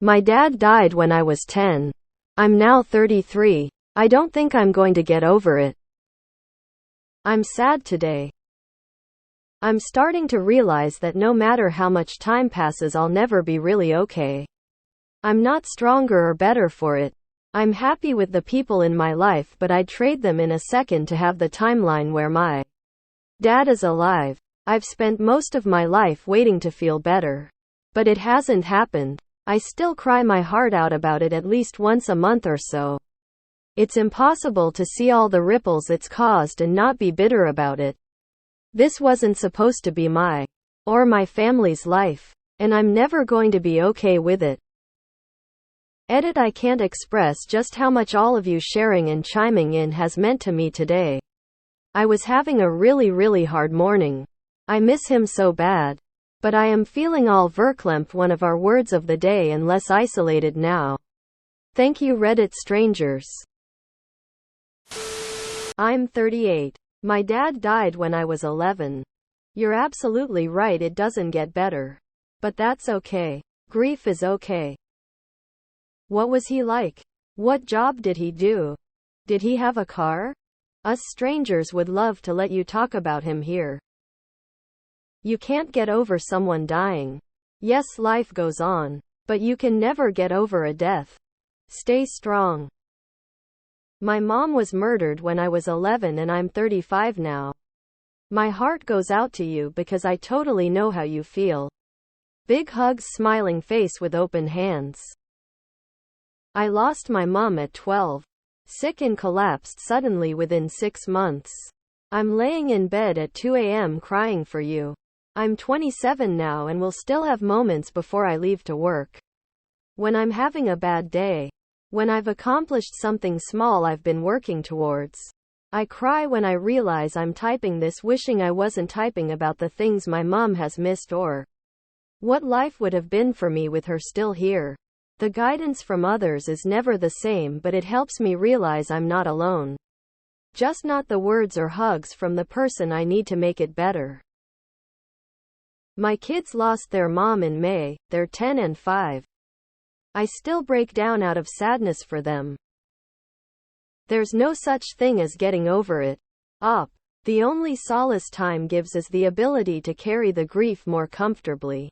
My dad died when I was 10. I'm now 33. I don't think I'm going to get over it. I'm sad today. I'm starting to realize that no matter how much time passes, I'll never be really okay. I'm not stronger or better for it. I'm happy with the people in my life, but I'd trade them in a second to have the timeline where my dad is alive. I've spent most of my life waiting to feel better. But it hasn't happened. I still cry my heart out about it at least once a month or so. It's impossible to see all the ripples it's caused and not be bitter about it. This wasn't supposed to be my or my family's life, and I'm never going to be okay with it. Edit. I can't express just how much all of you sharing and chiming in has meant to me today. I was having a really hard morning. I miss him so bad. But I am feeling all verklempt. One of our words of the day, and less isolated now. Thank you, Reddit strangers. I'm 38. My dad died when I was 11. You're absolutely right, it doesn't get better. But that's okay. Grief is okay. What was he like? What job did he do? Did he have a car? Us strangers would love to let you talk about him here. You can't get over someone dying. Yes, life goes on. But you can never get over a death. Stay strong. My mom was murdered when I was 11 and I'm 35 now. My heart goes out to you because I totally know how you feel. Big hugs, smiling face with open hands. I lost my mom at 12. Sick and collapsed suddenly within 6 months. I'm laying in bed at 2 a.m. crying for you. I'm 27 now and will still have moments before I leave to work. When I'm having a bad day. When I've accomplished something small I've been working towards. I cry when I realize I'm typing this wishing I wasn't typing about the things my mom has missed or what life would have been for me with her still here. The guidance from others is never the same, but it helps me realize I'm not alone. Just not the words or hugs from the person I need to make it better. My kids lost their mom in May. They're 10 and 5. I still break down out of sadness for them. There's no such thing as getting over it. The only solace time gives is the ability to carry the grief more comfortably.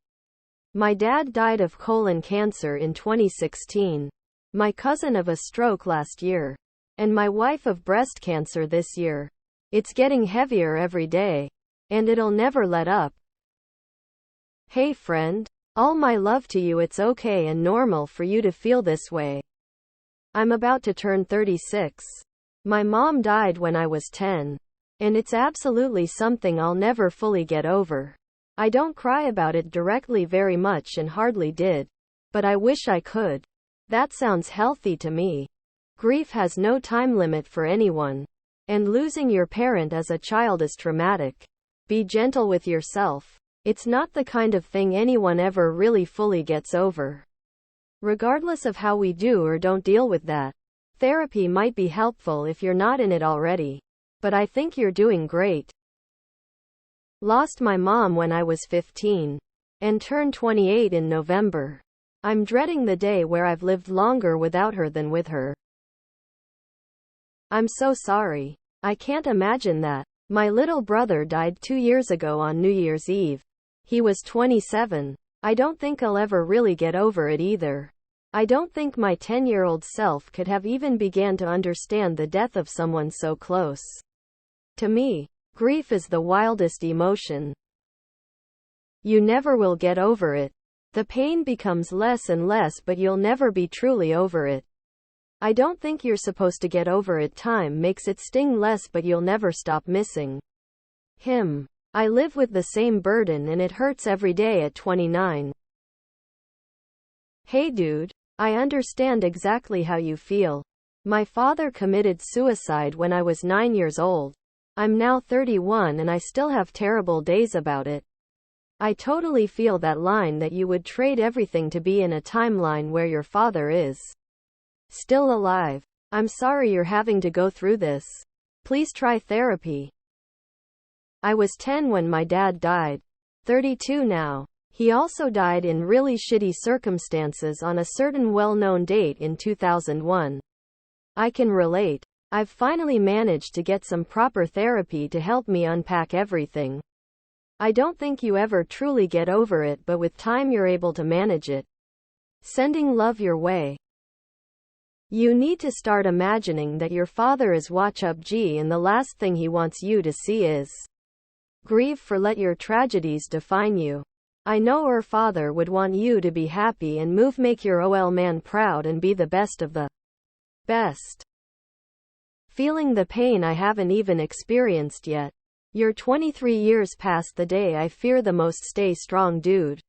My dad died of colon cancer in 2016. My cousin of a stroke last year. And my wife of breast cancer this year. It's getting heavier every day. And it'll never let up. Hey friend. All my love to you. It's okay and normal for you to feel this way. I'm about to turn 36. My mom died when I was 10. And it's absolutely something I'll never fully get over. I don't cry about it directly very much and hardly did. But I wish I could. That sounds healthy to me. Grief has no time limit for anyone. And losing your parent as a child is traumatic. Be gentle with yourself. It's not the kind of thing anyone ever really fully gets over. Regardless of how we do or don't deal with that. Therapy might be helpful if you're not in it already. But I think you're doing great. Lost my mom when I was 15. And turned 28 in November. I'm dreading the day where I've lived longer without her than with her. I'm so sorry. I can't imagine that. My little brother died 2 years ago on New Year's Eve. He was 27. I don't think I'll ever really get over it either. I don't think my 10-year-old self could have even began to understand the death of someone so close. To me, grief is the wildest emotion. You never will get over it. The pain becomes less and less, but you'll never be truly over it. I don't think you're supposed to get over it. Time makes it sting less, but you'll never stop missing him. I live with the same burden and it hurts every day at 29. Hey dude, I understand exactly how you feel. My father committed suicide when I was 9 years old. I'm now 31 and I still have terrible days about it. I totally feel that line that you would trade everything to be in a timeline where your father is still alive. I'm sorry you're having to go through this. Please try therapy. I was 10 when my dad died. 32 now. He also died in really shitty circumstances on a certain well-known date in 2001. I can relate. I've finally managed to get some proper therapy to help me unpack everything. I don't think you ever truly get over it, but with time you're able to manage it. Sending love your way. You need to start imagining that your father is watch up G and the last thing he wants you to see is grieve for let your tragedies define you. I know her father would want you to be happy and move, make your OL man proud and be the best of the best. Feeling the pain I haven't even experienced yet. You're 23 years past the day I fear the most. Stay strong, dude.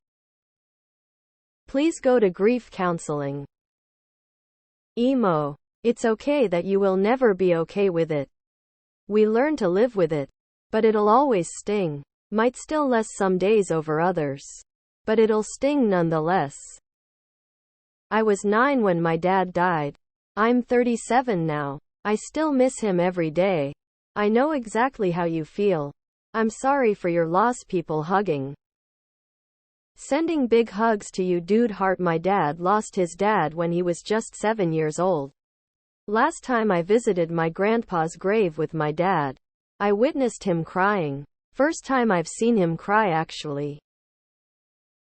Please go to grief counseling. Emo. It's okay that you will never be okay with it. We learn to live with it. But it'll always sting. Might still less some days over others. But it'll sting nonetheless. I was 9 when my dad died. I'm 37 now. I still miss him every day. I know exactly how you feel. I'm sorry for your loss. People hugging. Sending big hugs to you, dude. Heart. My dad lost his dad when he was just 7 years old. Last time I visited my grandpa's grave with my dad, I witnessed him crying. First time I've seen him cry, actually.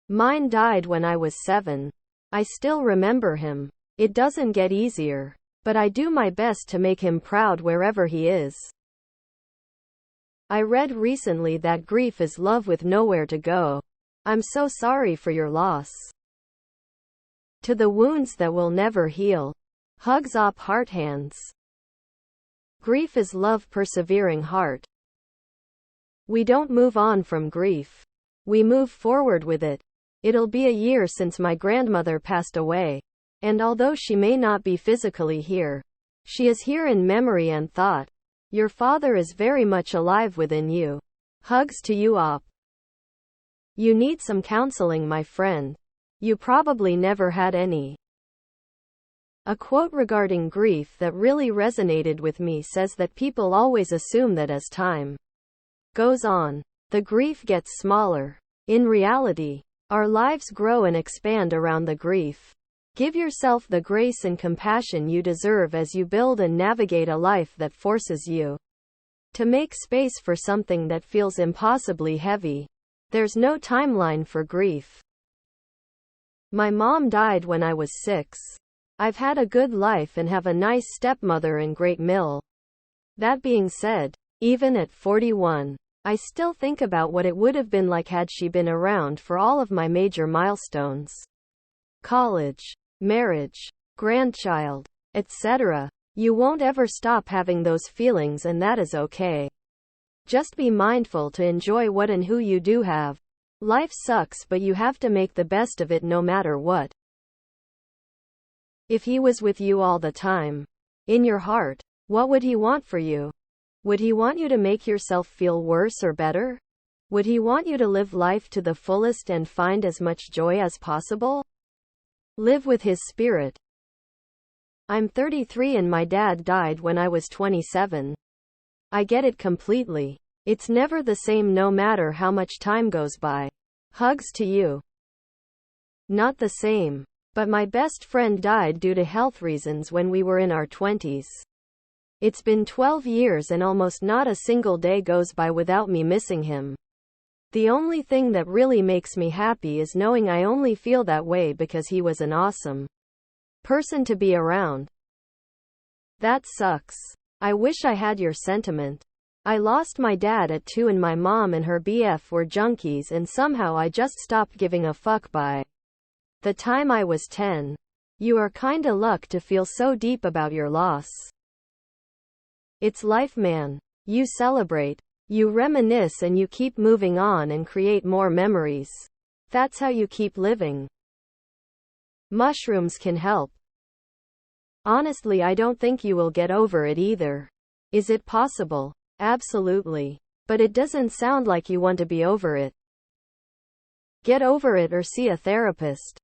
Mine died when I was 7. I still remember him. It doesn't get easier, but I do my best to make him proud wherever he is. I read recently that grief is love with nowhere to go. I'm so sorry for your loss. To the wounds that will never heal. Hugs op heart hands. Grief is love, persevering heart. We don't move on from grief. We move forward with it. It'll be a year since my grandmother passed away. And although she may not be physically here, she is here in memory and thought. Your father is very much alive within you. Hugs to you op. You need some counseling, my friend. You probably never had any. A quote regarding grief that really resonated with me says that people always assume that as time goes on, the grief gets smaller. In reality, our lives grow and expand around the grief. Give yourself the grace and compassion you deserve as you build and navigate a life that forces you to make space for something that feels impossibly heavy. There's no timeline for grief. My mom died when I was 6. I've had a good life and have a nice stepmother and great mill. That being said, even at 41, I still think about what it would have been like had she been around for all of my major milestones. College, marriage, grandchild, etc. You won't ever stop having those feelings, and that is okay. Just be mindful to enjoy what and who you do have. Life sucks, but you have to make the best of it no matter what. If he was with you all the time, in your heart, what would he want for you? Would he want you to make yourself feel worse or better? Would he want you to live life to the fullest and find as much joy as possible? Live with his spirit. I'm 33 and my dad died when I was 27. I get it completely. It's never the same no matter how much time goes by. Hugs to you. Not the same. But my best friend died due to health reasons when we were in our 20s. It's been 12 years and almost not a single day goes by without me missing him. The only thing that really makes me happy is knowing I only feel that way because he was an awesome person to be around. That sucks. I wish I had your sentiment. I lost my dad at 2 and my mom and her BF were junkies, and somehow I just stopped giving a fuck by the time I was 10. You are kinda luck to feel so deep about your loss. It's life, man. You celebrate, you reminisce, and you keep moving on and create more memories. That's how you keep living. Mushrooms can help. Honestly, I don't think you will get over it either. Is it possible? Absolutely. But it doesn't sound like you want to be over it. Get over it or see a therapist.